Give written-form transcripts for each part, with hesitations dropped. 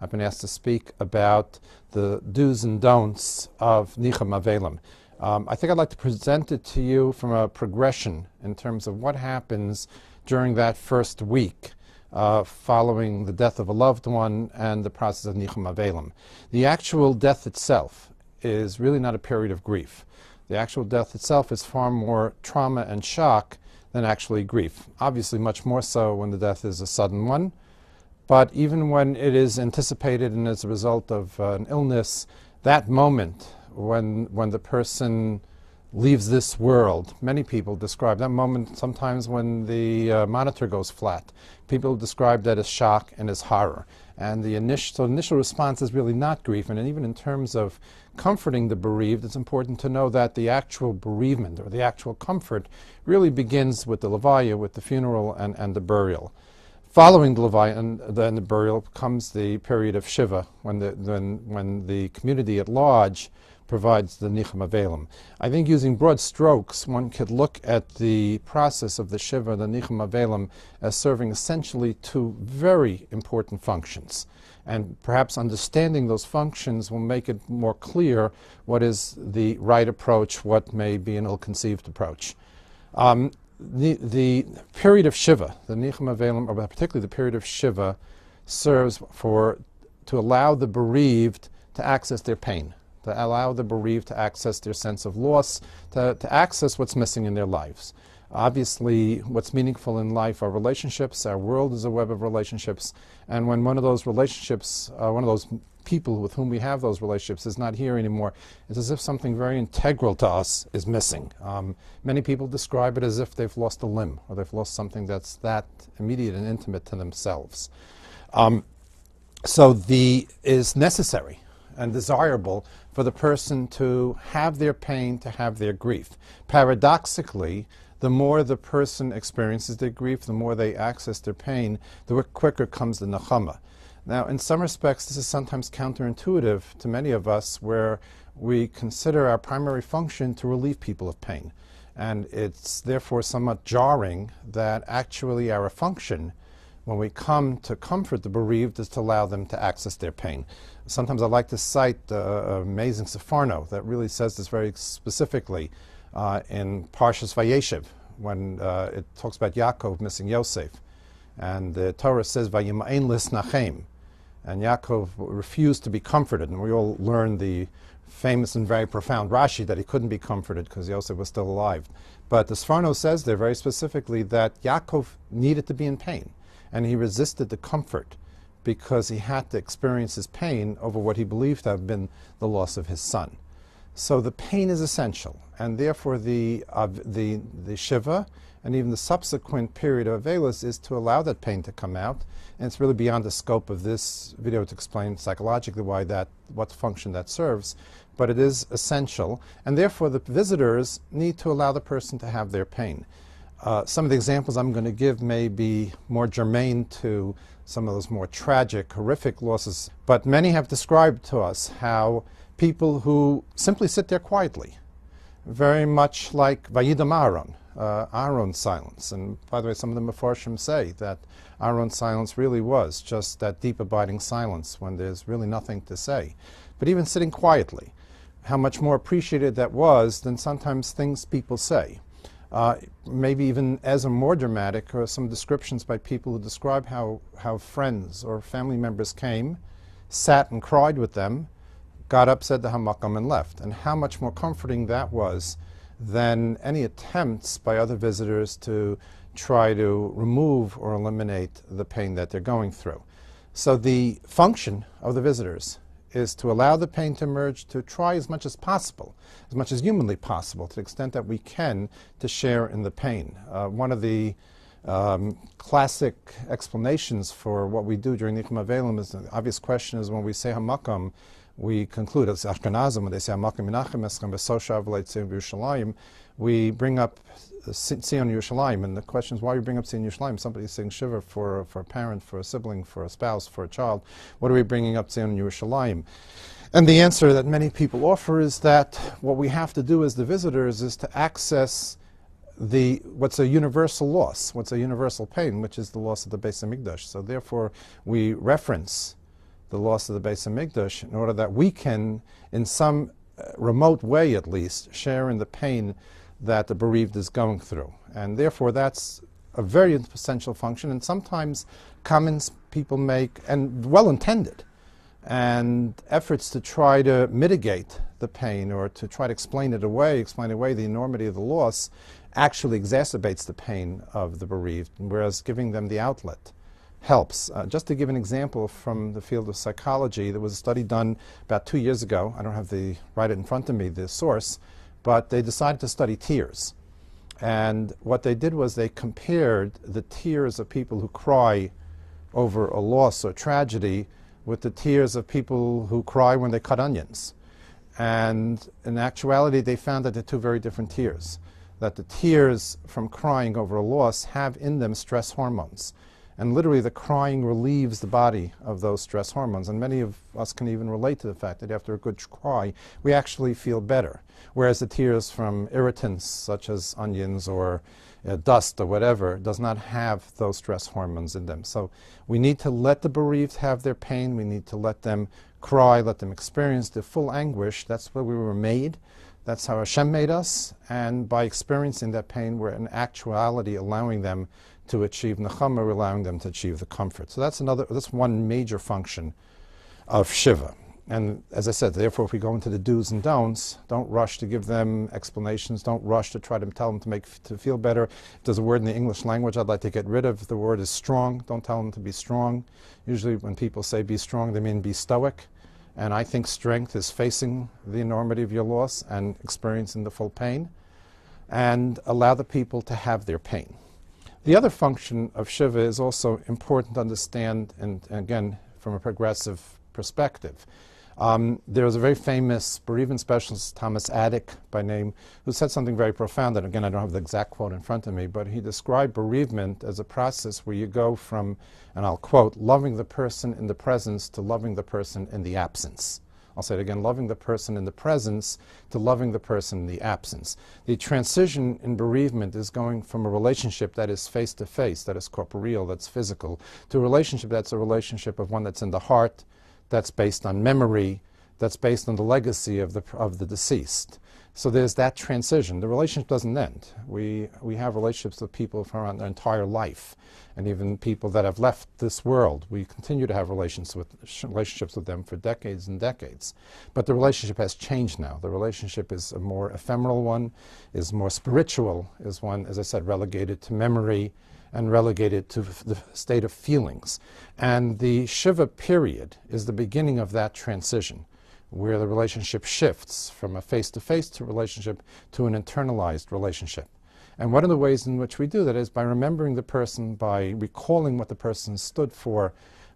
I've been asked to speak about the do's and don'ts of Nichum Avelim. I think I'd like to present it to you from a progression in terms of what happens during that first week following the death of a loved one and the process of Nichum Avelim. The actual death itself is really not a period of grief. The actual death itself is far more trauma and shock than actually grief. Obviously much more so when the death is a sudden one, but even when it is anticipated and as a result of an illness, that moment when the person leaves this world, many people describe that moment sometimes when the monitor goes flat. People describe that as shock and as horror. And the initial response is really not grief. And even in terms of comforting the bereaved, it's important to know that the actual bereavement or the actual comfort really begins with the levaya, with the funeral and the burial. Following the levaya and then the burial comes the period of Shiva, when the community at large provides the Nichum Avelim. I think using broad strokes, one could look at the process of the Shiva, the Nichum Avelim, as serving essentially two very important functions. And perhaps understanding those functions will make it more clear what is the right approach, what may be an ill-conceived approach. The period of Shiva, the Nichum Avelim, or particularly the period of Shiva, serves to allow the bereaved to access their pain, to allow the bereaved to access their sense of loss, to access what's missing in their lives. Obviously, what's meaningful in life are relationships. Our world is a web of relationships. And when one of those relationships, one of those people with whom we have those relationships is not here anymore, it's as if something very integral to us is missing. Many people describe it as if they've lost a limb or they've lost something that's that immediate and intimate to themselves. So it is necessary and desirable for the person to have their pain, to have their grief. Paradoxically, the more the person experiences their grief, the more they access their pain, the quicker comes the Nechamah. Now, in some respects, this is sometimes counterintuitive to many of us, where we consider our primary function to relieve people of pain. And it's therefore somewhat jarring that actually our function, when we come to comfort the bereaved, is to allow them to access their pain. Sometimes I like to cite an amazing Sefarno that really says this very specifically in Parshas Vayeshev, when it talks about Yaakov missing Yosef. And the Torah says, Vayima'en lisnachem. And Yaakov refused to be comforted. And we all learn the famous and very profound Rashi that he couldn't be comforted because Yosef was still alive. But the Sefarno says there very specifically that Yaakov needed to be in pain. And he resisted the comfort because he had to experience his pain over what he believed to have been the loss of his son. So the pain is essential, and therefore the Shiva and even the subsequent period of Avelis is to allow that pain to come out. And it's really beyond the scope of this video to explain psychologically what function that serves, but it is essential, and therefore the visitors need to allow the person to have their pain. Some of the examples I'm going to give may be more germane to some of those more tragic, horrific losses, but many have described to us how people who simply sit there quietly, very much like Vayidam Aaron, Aaron's silence. And by the way, some of the Mefarshim say that Aaron's silence really was just that deep abiding silence when there's really nothing to say. But even sitting quietly, how much more appreciated that was than sometimes things people say. Maybe even as a more dramatic are some descriptions by people who describe how friends or family members came, sat and cried with them, got up, said the Hamakam, and left. And how much more comforting that was than any attempts by other visitors to try to remove or eliminate the pain that they're going through. So the function of the visitors is to allow the pain to emerge, to try as much as possible, as much as humanly possible, to the extent that we can, to share in the pain. One of the classic explanations for what we do during Nichum Avelim is the obvious question is when we say Hamakam, we conclude, as Ashkenazim, when they say Hamakam Menachem Eschem B'Sosha Avleit Tzion Yerushalayim, we bring up Tzion Yerushalayim, and the question is, why you bring up Tzion Yerushalayim? Somebody's saying Shiva for a parent, for a sibling, for a spouse, for a child. What are we bringing up Tzion Yerushalayim? And the answer that many people offer is that what we have to do as the visitors is to access what's a universal loss, what's a universal pain, which is the loss of the Beis Hamikdash. So therefore, we reference the loss of the Beis Hamikdash, in order that we can, in some remote way at least, share in the pain that the bereaved is going through. And therefore that's a very essential function, and sometimes comments people make, and well-intended, and efforts to try to mitigate the pain or to try to explain away the enormity of the loss, actually exacerbates the pain of the bereaved, whereas giving them the outlet helps. Just to give an example from the field of psychology, there was a study done about 2 years ago. I don't have right in front of me, the source, but they decided to study tears. And what they did was they compared the tears of people who cry over a loss or tragedy with the tears of people who cry when they cut onions. And in actuality, they found that they're two very different tears. That the tears from crying over a loss have in them stress hormones. And literally the crying relieves the body of those stress hormones. And many of us can even relate to the fact that after a good cry, we actually feel better. Whereas the tears from irritants such as onions or dust or whatever does not have those stress hormones in them. So we need to let the bereaved have their pain. We need to let them cry, let them experience the full anguish. That's where we were made. That's how Hashem made us. And by experiencing that pain, we're in actuality allowing them to achieve Nechamah, allowing them to achieve the comfort. So that's one major function of Shiva. And as I said, therefore, if we go into the do's and don'ts, don't rush to give them explanations. Don't rush to try to tell them to feel better. If there's a word in the English language I'd like to get rid of, the word is strong. Don't tell them to be strong. Usually when people say be strong, they mean be stoic. And I think strength is facing the enormity of your loss and experiencing the full pain. And allow the people to have their pain. The other function of Shiva is also important to understand, and again, from a progressive perspective. There was a very famous bereavement specialist, Thomas Addick by name, who said something very profound, and again, I don't have the exact quote in front of me, but he described bereavement as a process where you go from, and I'll quote, loving the person in the presence to loving the person in the absence. I'll say it again, loving the person in the presence to loving the person in the absence. The transition in bereavement is going from a relationship that is face-to-face, that is corporeal, that's physical, to a relationship that's a relationship of one that's in the heart, that's based on memory, that's based on the legacy of the deceased. So there's that transition. The relationship doesn't end. We have relationships with people for their entire life, and even people that have left this world. We continue to have relationships with them for decades and decades. But the relationship has changed now. The relationship is a more ephemeral one, is more spiritual, is one, as I said, relegated to memory and relegated to the state of feelings. And the Shiva period is the beginning of that transition, where the relationship shifts from a face-to-face to relationship to an internalized relationship. And one of the ways in which we do that is by remembering the person, by recalling what the person stood for,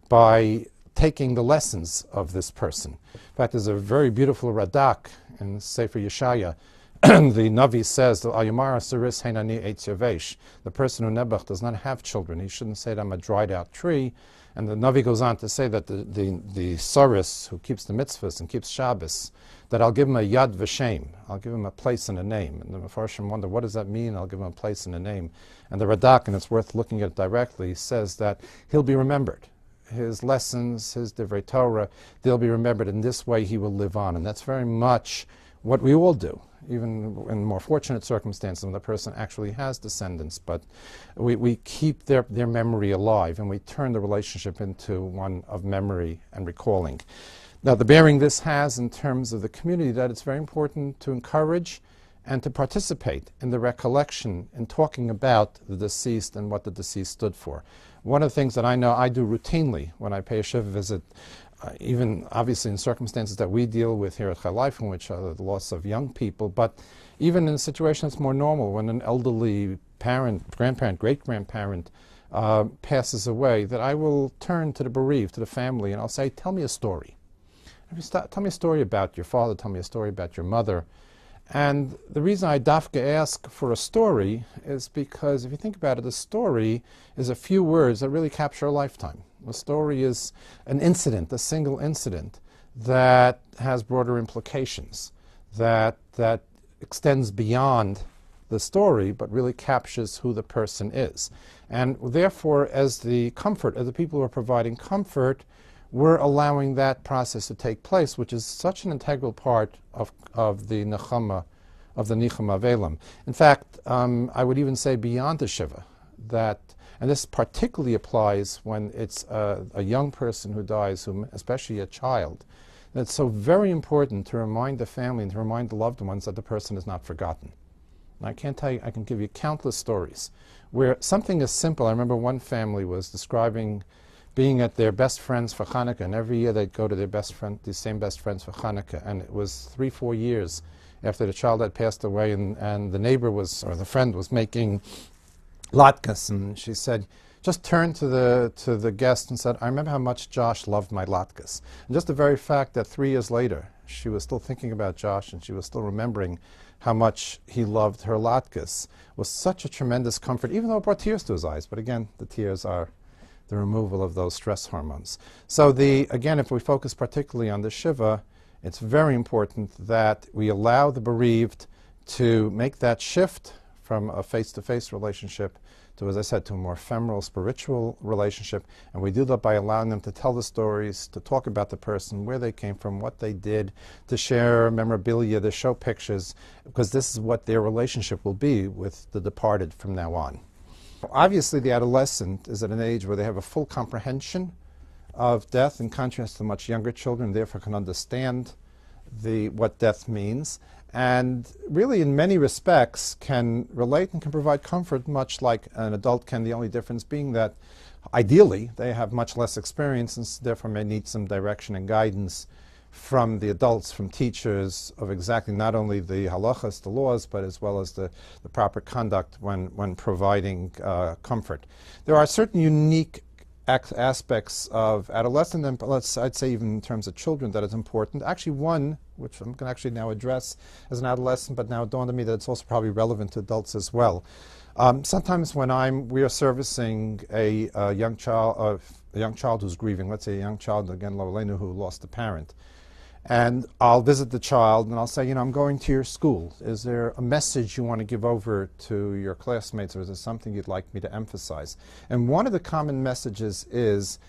by taking the lessons of this person. In fact, there's a very beautiful radak in Sefer Yeshaya. The Navi says, the person who Nebuch does not have children, he shouldn't say that I'm a dried out tree. And the Navi goes on to say that the Saris who keeps the mitzvahs and keeps Shabbos, that I'll give him a yad v'shem, I'll give him a place and a name. And the Mefarshim wonder, what does that mean? I'll give him a place and a name. And the Radak, and it's worth looking at it directly, says that he'll be remembered. His lessons, his Divrei Torah, they'll be remembered. In this way he will live on. And that's very much what we all do, even in more fortunate circumstances when the person actually has descendants. But we keep their memory alive, and we turn the relationship into one of memory and recalling. Now, the bearing this has in terms of the community, that it's very important to encourage and to participate in the recollection in talking about the deceased and what the deceased stood for. One of the things that I know I do routinely when I pay a Shiva visit, even obviously in circumstances that we deal with here at Chai Life, in which are the loss of young people, but even in a situation that's more normal, when an elderly parent, grandparent, great-grandparent passes away, that I will turn to the bereaved, to the family, and I'll say, tell me a story. Tell me a story about your father, tell me a story about your mother. And the reason I dafka ask for a story is because if you think about it, a story is a few words that really capture a lifetime. A story is an incident, a single incident that has broader implications, that extends beyond the story but really captures who the person is. And therefore, as the people who are providing comfort, we're allowing that process to take place, which is such an integral part of the Nechamah, of the Nichum Avelim. In fact, I would even say beyond the Shiva, that, and this particularly applies when it's a young person who dies, especially a child, that it's so very important to remind the family and to remind the loved ones that the person is not forgotten. And I can't tell you, I can give you countless stories where something as simple, I remember one family was describing being at their best friends for Hanukkah, and every year they'd go to their these same best friends for Hanukkah, and it was 3-4 years after the child had passed away, and the neighbor or the friend was making Latkes, and she said, just turned to the guest and said, I remember how much Josh loved my Latkes. And just the very fact that 3 years later, she was still thinking about Josh and she was still remembering how much he loved her Latkes was such a tremendous comfort, even though it brought tears to his eyes. But again, the tears are the removal of those stress hormones. So again, if we focus particularly on the Shiva, it's very important that we allow the bereaved to make that shift from a face-to-face relationship to, as I said, to a more ephemeral spiritual relationship. And we do that by allowing them to tell the stories, to talk about the person, where they came from, what they did, to share memorabilia, to show pictures, because this is what their relationship will be with the departed from now on. Obviously, the adolescent is at an age where they have a full comprehension of death, in contrast to much younger children, therefore can understand what death means, and really in many respects can relate and can provide comfort much like an adult can, the only difference being that ideally they have much less experience and therefore may need some direction and guidance from the adults, from teachers, of exactly not only the halachas, the laws, but as well as the proper conduct when providing comfort. There are certain unique aspects of adolescent, and I'd say even in terms of children, that is important. Actually, one, which I'm going to actually now address as an adolescent, but now it dawned on me that it's also probably relevant to adults as well. Sometimes when we are servicing a young child who's grieving, let's say a young child, again, Lo Aleinu, who lost a parent, and I'll visit the child and I'll say, I'm going to your school. Is there a message you want to give over to your classmates, or is there something you'd like me to emphasize? And one of the common messages is,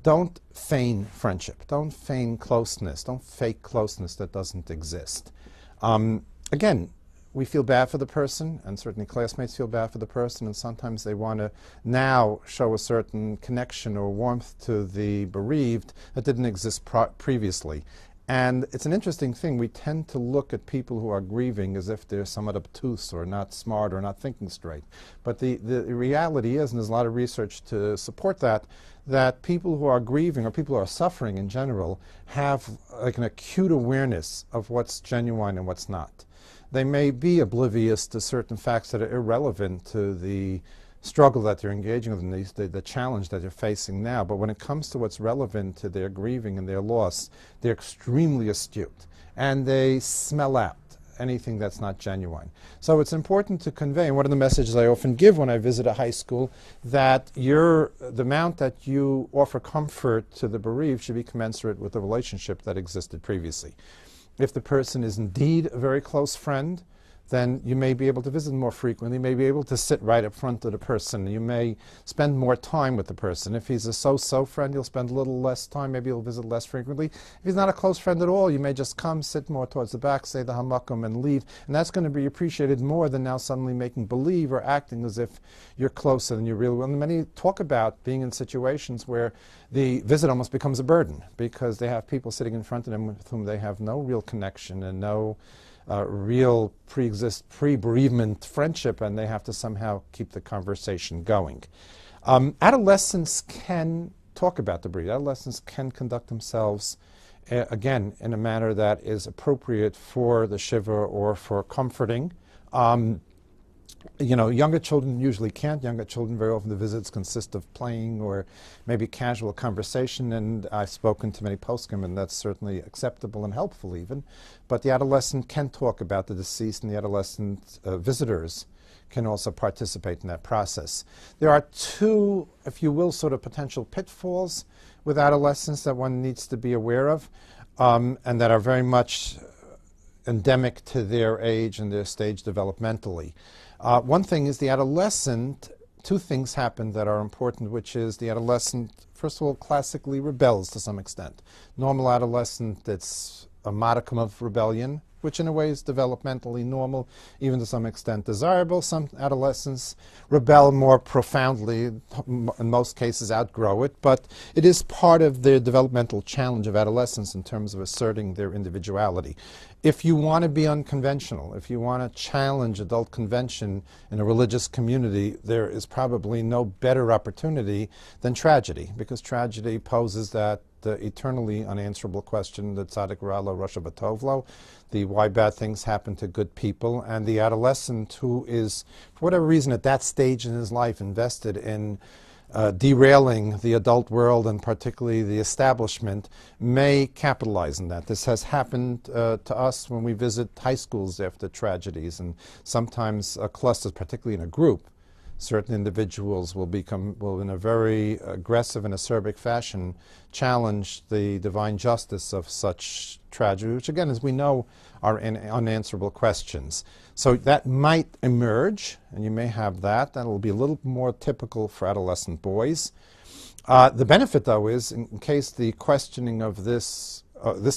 don't feign friendship. Don't feign closeness. Don't fake closeness that doesn't exist. Again, we feel bad for the person, and certainly classmates feel bad for the person, and sometimes they want to now show a certain connection or warmth to the bereaved that didn't exist previously. And it's an interesting thing. We tend to look at people who are grieving as if they're somewhat obtuse or not smart or not thinking straight. But the reality is, and there's a lot of research to support that people who are grieving, or people who are suffering in general, have like an acute awareness of what's genuine and what's not. They may be oblivious to certain facts that are irrelevant to the struggle that they're engaging with, and the challenge that they're facing now. But when it comes to what's relevant to their grieving and their loss, they're extremely astute, and they smell out anything that's not genuine. So it's important to convey, and one of the messages I often give when I visit a high school, that the amount that you offer comfort to the bereaved should be commensurate with the relationship that existed previously. If the person is indeed a very close friend, then you may be able to visit more frequently. You may be able to sit right up front of the person. You may spend more time with the person. If he's a so-so friend, you'll spend a little less time. Maybe you'll visit less frequently. If he's not a close friend at all, you may just come, sit more towards the back, say the hamakom, and leave. And that's going to be appreciated more than now suddenly making believe or acting as if you're closer than you really will. And many talk about being in situations where the visit almost becomes a burden because they have people sitting in front of them with whom they have no real connection and no real pre-bereavement friendship, and they have to somehow keep the conversation going. Adolescents can talk about the bereaved. Adolescents can conduct themselves, again, in a manner that is appropriate for the shiva or for comforting. Younger children usually can't. Younger children, very often the visits consist of playing or maybe casual conversation, and I've spoken to many poskim, and that's certainly acceptable and helpful even. But the adolescent can talk about the deceased, and the adolescent visitors can also participate in that process. There are two, if you will, sort of potential pitfalls with adolescents that one needs to be aware of, and that are very much endemic to their age and their stage developmentally. One thing is the adolescent, two things happen that are important, which is the adolescent, first first of all, classically rebels to some extent. Normal adolescent, it's a modicum of rebellion, which in a way is developmentally normal, even to some extent desirable. Some adolescents rebel more profoundly, in most cases outgrow it, but it is part of the developmental challenge of adolescence in terms of asserting their individuality. If you want to be unconventional, if you want to challenge adult convention in a religious community, there is probably no better opportunity than tragedy, because tragedy poses that eternally unanswerable question, the tzaddik ra'alo rasha b'tovlo, the why bad things happen to good people, and the adolescent who is, for whatever reason, at that stage in his life invested in derailing the adult world and particularly the establishment, may capitalize on that. This has happened to us when we visit high schools after tragedies, and sometimes clusters, particularly in a group. Certain individuals will in a very aggressive and acerbic fashion challenge the divine justice of such tragedy, which again, as we know, are unanswerable questions. So that might emerge, and you may have that. That will be a little more typical for adolescent boys. The benefit, though, is in case the questioning of this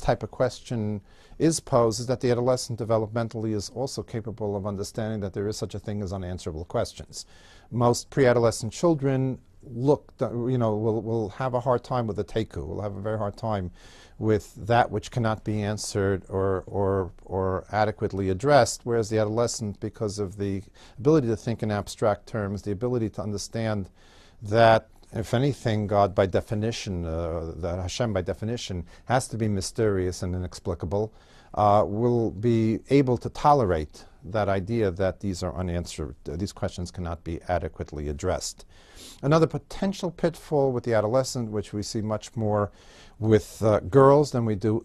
type of question is posed, is that the adolescent developmentally is also capable of understanding that there is such a thing as unanswerable questions. Most pre-adolescent children will have a hard time with the teku, will have a very hard time with that which cannot be answered or adequately addressed, whereas the adolescent, because of the ability to think in abstract terms, the ability to understand that if anything, God by definition, that Hashem by definition has to be mysterious and inexplicable, will be able to tolerate that idea that these are unanswered, these questions cannot be adequately addressed. Another potential pitfall with the adolescent, which we see much more with girls than we do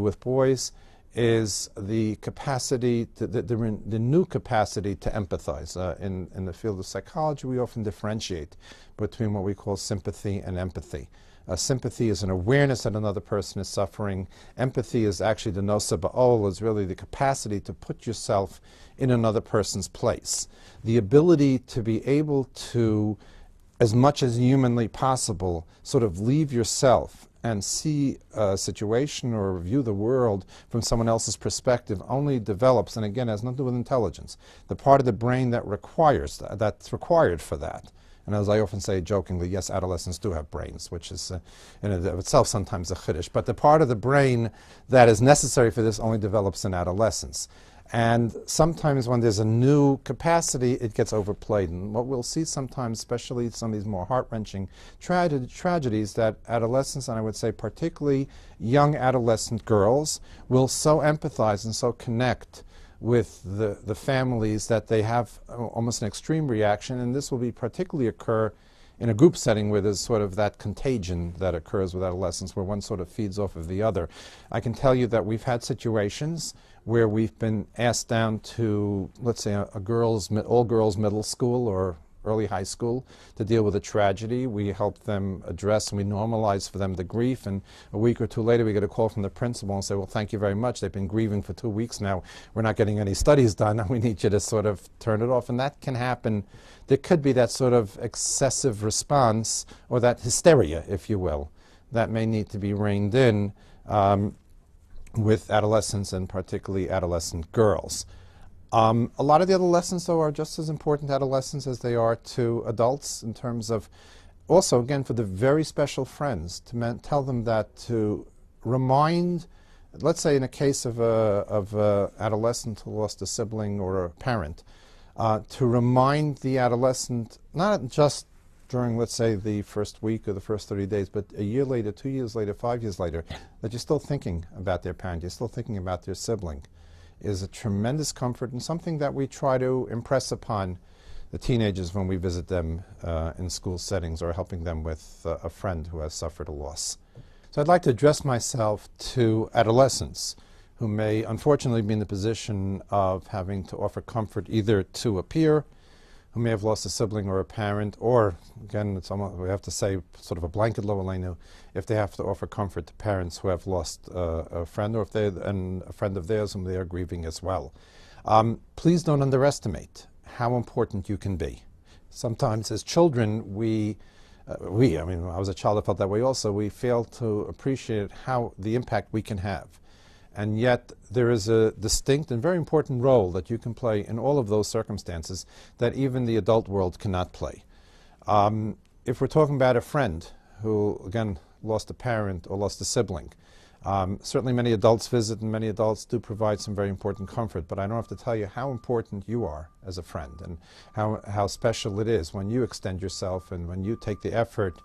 with boys, is the capacity, the new capacity to empathize. In the field of psychology, we often differentiate between what we call sympathy and empathy. Sympathy is an awareness that another person is suffering. Empathy is actually the nosa ba'ol, is really the capacity to put yourself in another person's place. The ability to be able to, as much as humanly possible, sort of leave yourself and see a situation or view the world from someone else's perspective only develops, and again, has nothing to do with intelligence, the part of the brain that requires that's required for that. And as I often say jokingly, yes, adolescents do have brains, which is in and of itself sometimes a chiddush, but the part of the brain that is necessary for this only develops in adolescence. And sometimes when there's a new capacity, it gets overplayed. And what we'll see sometimes, especially some of these more heart-wrenching tragedies, that adolescents, and I would say particularly young adolescent girls, will so empathize and so connect with the families that they have almost an extreme reaction, and this will be particularly occur in a group setting where there's sort of that contagion that occurs with adolescents, where one sort of feeds off of the other. I can tell you that we've had situations where we've been asked down to, let's say, all-girls middle school or early high school to deal with a tragedy. We help them address and we normalize for them the grief, and a week or two later we get a call from the principal and say, well, thank you very much, they've been grieving for 2 weeks now, we're not getting any studies done, and we need you to sort of turn it off. And that can happen. There could be that sort of excessive response, or that hysteria, if you will, that may need to be reined in with adolescents, and particularly adolescent girls. A lot of the adolescents, though, are just as important to adolescents as they are to adults, in terms of also, again, for the very special friends, to tell them that, to remind, let's say in a case of a adolescent who lost a sibling or a parent, to remind the adolescent, not just during, let's say, the first week or the first 30 days, but a year later, 2 years later, 5 years later, that you're still thinking about their parent, you're still thinking about their sibling, is a tremendous comfort, and something that we try to impress upon the teenagers when we visit them in school settings, or helping them with a friend who has suffered a loss. So I'd like to address myself to adolescents who may unfortunately be in the position of having to offer comfort either to a peer who may have lost a sibling or a parent, or, again, it's almost, we have to say, sort of a blanket lo'aleinu, if they have to offer comfort to parents who have lost a friend, or if they're a friend of theirs whom they are grieving as well. Please don't underestimate how important you can be. Sometimes as children we I mean, when I was a child, I felt that way also. We fail to appreciate how the impact we can have. And yet there is a distinct and very important role that you can play in all of those circumstances that even the adult world cannot play. If we're talking about a friend who, again, lost a parent or lost a sibling, certainly many adults visit and many adults do provide some very important comfort, but I don't have to tell you how important you are as a friend and how special it is when you extend yourself and when you take the effort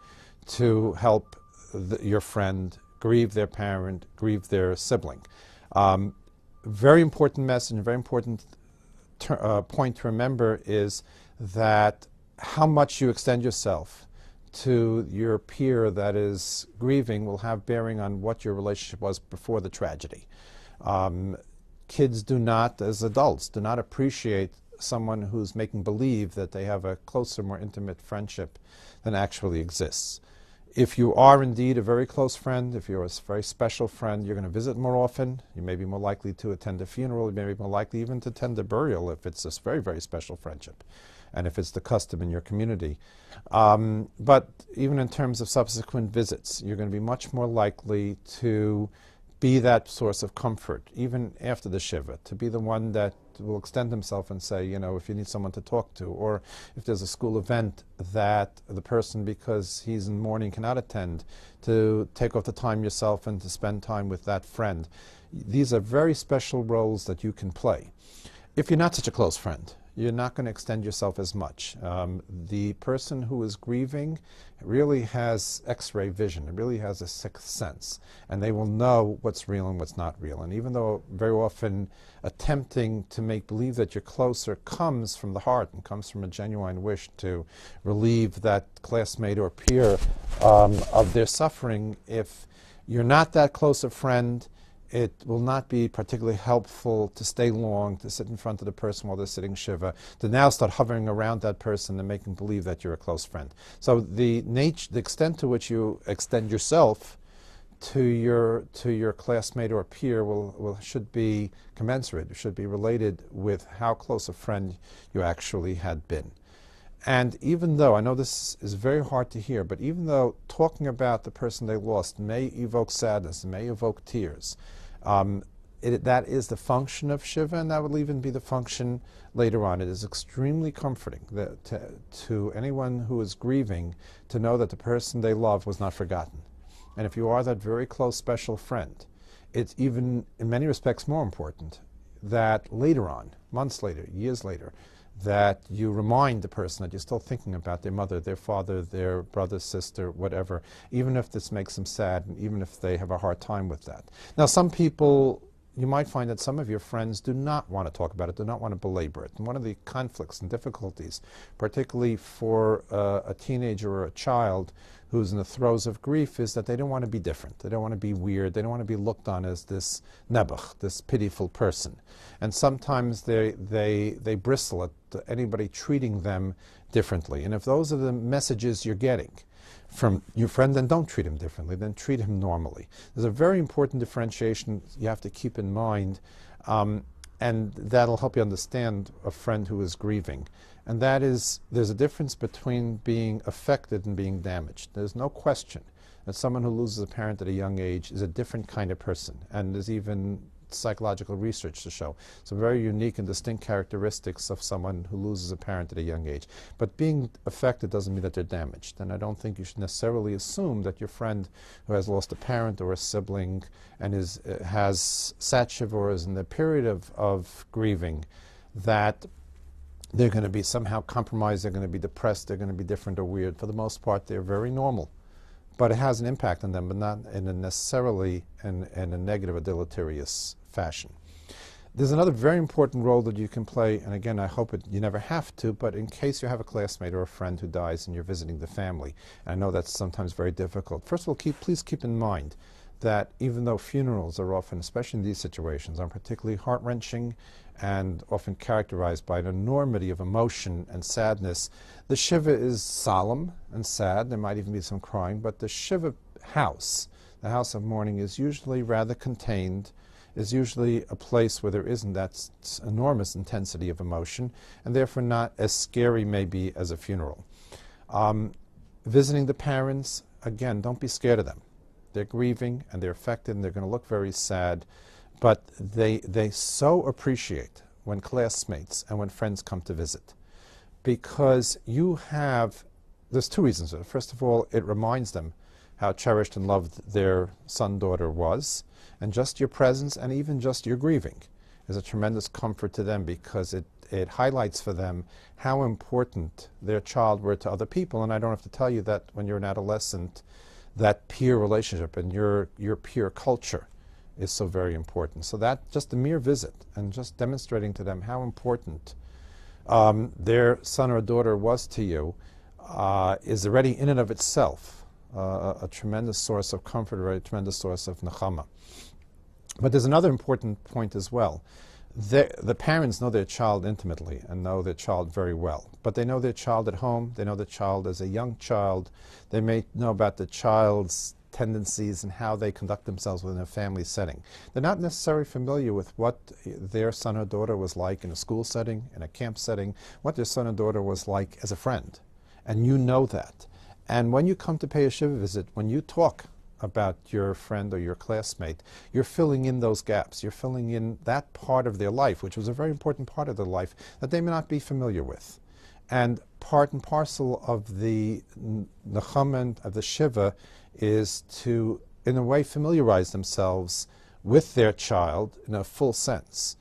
to help your friend grieve their parent, grieve their sibling. Very important message, a very important point to remember is that how much you extend yourself to your peer that is grieving will have bearing on what your relationship was before the tragedy. Kids do not, as adults, do not appreciate someone who's making believe that they have a closer, more intimate friendship than actually exists. If you are indeed a very close friend, if you're a very special friend, you're going to visit more often. You may be more likely to attend a funeral. You may be more likely even to attend a burial if it's a very, very special friendship and if it's the custom in your community. But even in terms of subsequent visits, you're going to be much more likely to be that source of comfort, even after the Shiva, to be the one that will extend himself and say, you know, if you need someone to talk to, or if there's a school event that the person, because he's in mourning, cannot attend, to take off the time yourself and to spend time with that friend. These are very special roles that you can play. If you're not such a close friend, you're not going to extend yourself as much. The person who is grieving really has X-ray vision. It really has a sixth sense. And they will know what's real and what's not real. And even though very often attempting to make believe that you're closer comes from the heart and comes from a genuine wish to relieve that classmate or peer of their suffering, if you're not that close a friend, it will not be particularly helpful to stay long, to sit in front of the person while they're sitting Shiva, to now start hovering around that person and making believe that you're a close friend. So the extent to which you extend yourself to your classmate or peer should be commensurate, should be related with how close a friend you actually had been. And even though, I know this is very hard to hear, but even though talking about the person they lost may evoke sadness, may evoke tears, that is the function of Shiva, and that will even be the function later on. It is extremely comforting to anyone who is grieving to know that the person they love was not forgotten. And if you are that very close, special friend, it's even, in many respects, more important that later on, months later, years later, that you remind the person that you're still thinking about their mother, their father, their brother, sister, whatever, even if this makes them sad and even if they have a hard time with that. Now, some people, you might find that some of your friends do not want to talk about it, do not want to belabor it. And one of the conflicts and difficulties, particularly for a teenager or a child who's in the throes of grief, is that they don't want to be different. They don't want to be weird. They don't want to be looked on as this nebuch, this pitiful person. And sometimes they bristle at anybody treating them differently. And if those are the messages you're getting from your friend, then don't treat him differently. Then treat him normally. There's a very important differentiation you have to keep in mind, and that'll help you understand a friend who is grieving. And that is, there's a difference between being affected and being damaged. There's no question that someone who loses a parent at a young age is a different kind of person. And there's even psychological research to show some very unique and distinct characteristics of someone who loses a parent at a young age. But being affected doesn't mean that they're damaged. And I don't think you should necessarily assume that your friend who has lost a parent or a sibling and has sat Shiva or is in the period of grieving, that they're going to be somehow compromised, they're going to be depressed, they're going to be different or weird. For the most part, they're very normal. But it has an impact on them, but not necessarily in a negative or deleterious fashion. There's another very important role that you can play, and again, I hope you never have to, but in case you have a classmate or a friend who dies and you're visiting the family, and I know that's sometimes very difficult. First of all, please keep in mind that even though funerals are often, especially in these situations, are particularly heart-wrenching and often characterized by an enormity of emotion and sadness, the Shiva is solemn and sad. There might even be some crying, but the Shiva house, the house of mourning, is usually rather contained, is usually a place where there isn't that enormous intensity of emotion, and therefore not as scary maybe as a funeral. visiting the parents, again, don't be scared of them. They're grieving and they're affected and they're going to look very sad, but they so appreciate when classmates and when friends come to visit, because there's two reasons. First of all, it reminds them how cherished and loved their son, daughter was, and just your presence and even just your grieving is a tremendous comfort to them, because it highlights for them how important their child were to other people. And I don't have to tell you that when you're an adolescent, that peer relationship and your peer culture is so very important. So that just the mere visit and just demonstrating to them how important their son or daughter was to you is already in and of itself a tremendous source of comfort, a tremendous source of Nechamah. But there's another important point as well. The parents know their child intimately and know their child very well, but they know their child at home, they know the child as a young child, they may know about the child's tendencies and how they conduct themselves within a family setting. They're not necessarily familiar with what their son or daughter was like in a school setting, in a camp setting, what their son or daughter was like as a friend. And you know that. And when you come to pay a shiva visit, when you talk about your friend or your classmate, you're filling in those gaps. You're filling in that part of their life, which was a very important part of their life that they may not be familiar with. And part and parcel of the Nechamah, of the Shiva, is to, in a way, familiarize themselves with their child in a full sense.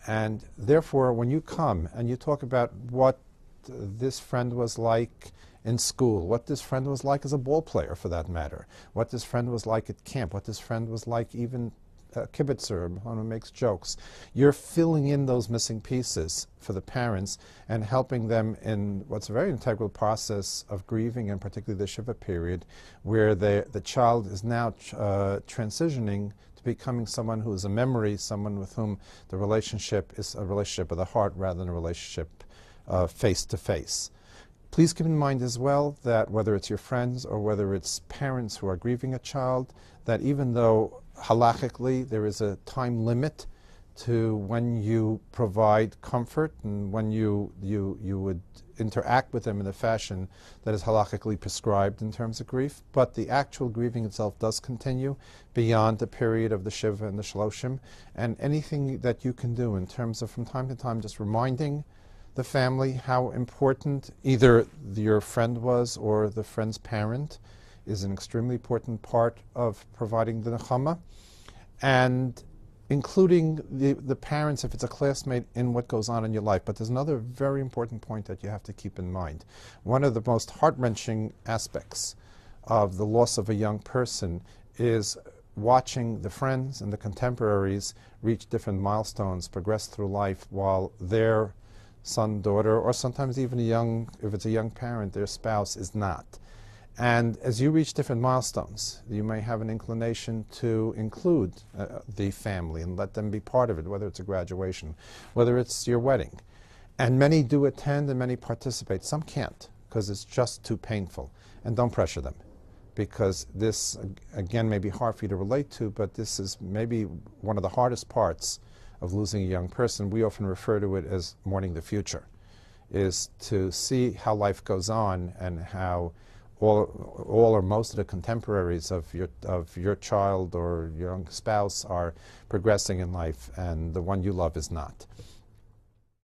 And therefore, when you come and you talk about what this friend was like in school, what this friend was like as a ball player, for that matter, what this friend was like at camp, what this friend was like even a kibitzer, one who makes jokes. You're filling in those missing pieces for the parents and helping them in what's a very integral process of grieving, and particularly the Shiva period, where the child is now transitioning to becoming someone who is a memory, someone with whom the relationship is a relationship of the heart rather than a relationship face-to-face. Please keep in mind as well that whether it's your friends or whether it's parents who are grieving a child, that even though halachically there is a time limit to when you provide comfort and when you would interact with them in a fashion that is halachically prescribed in terms of grief, but the actual grieving itself does continue beyond the period of the Shiva and the Shloshim, and anything that you can do in terms of from time to time just reminding the family how important either your friend was or the friend's parent is an extremely important part of providing the Nechamah, and including the parents, if it's a classmate, in what goes on in your life. But there's another very important point that you have to keep in mind. One of the most heart-wrenching aspects of the loss of a young person is watching the friends and the contemporaries reach different milestones, progress through life, while their son, daughter, or sometimes even if it's a young parent, their spouse is not. And as you reach different milestones, you may have an inclination to include the family and let them be part of it, whether it's a graduation, whether it's your wedding. And many do attend and many participate. Some can't because it's just too painful. And don't pressure them, because this, again, may be hard for you to relate to, but this is maybe one of the hardest parts of losing a young person. We often refer to it as mourning the future, is to see how life goes on and how all or most of the contemporaries of your child or your young spouse are progressing in life, and the one you love is not.